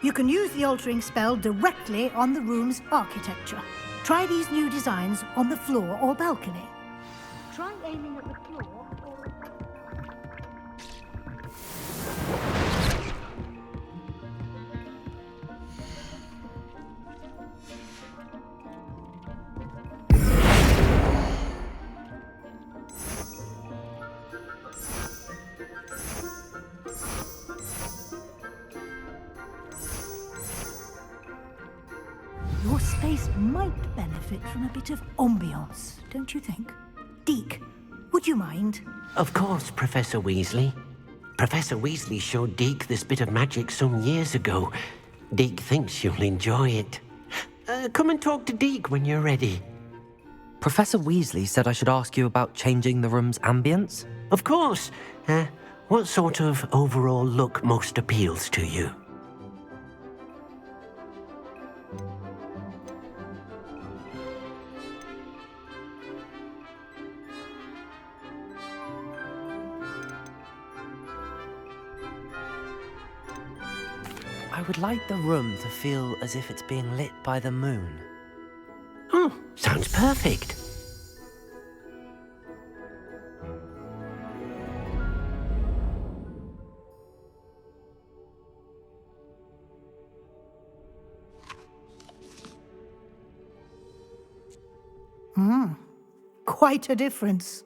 You can use the altering spell directly on the room's architecture. Try these new designs on the floor or balcony. Try aiming at the floor or... Your space might benefit from a bit of ambiance, don't you think? Deke, would you mind? Of course, Professor Weasley. Professor Weasley showed Deke this bit of magic some years ago. Deke thinks you'll enjoy it. Come and talk to Deke when you're ready. Professor Weasley said I should ask you about changing the room's ambience? Of course. What sort of overall look most appeals to you? I would like the room to feel as if it's being lit by the moon. Oh, sounds perfect. Quite a difference.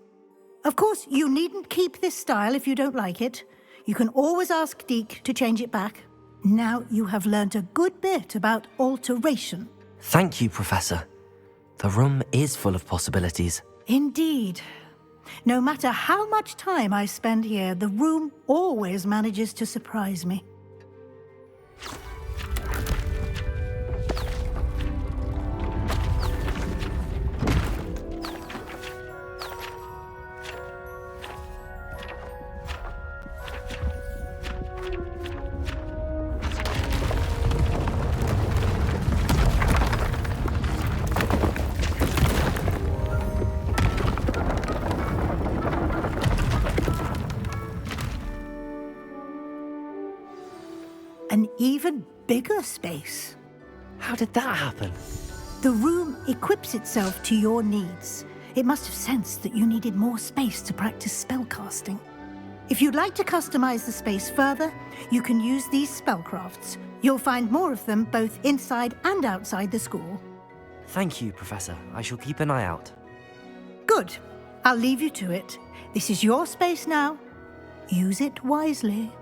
Of course, you needn't keep this style if you don't like it. You can always ask Deke to change it back. Now you have learnt a good bit about alteration. Thank you, Professor. The room is full of possibilities. Indeed. No matter how much time I spend here, the room always manages to surprise me. An even bigger space. How did that happen? The room equips itself to your needs. It must have sensed that you needed more space to practice spellcasting. If you'd like to customize the space further, you can use these spellcrafts. You'll find more of them both inside and outside the school. Thank you, Professor. I shall keep an eye out. Good. I'll leave you to it. This is your space now. Use it wisely.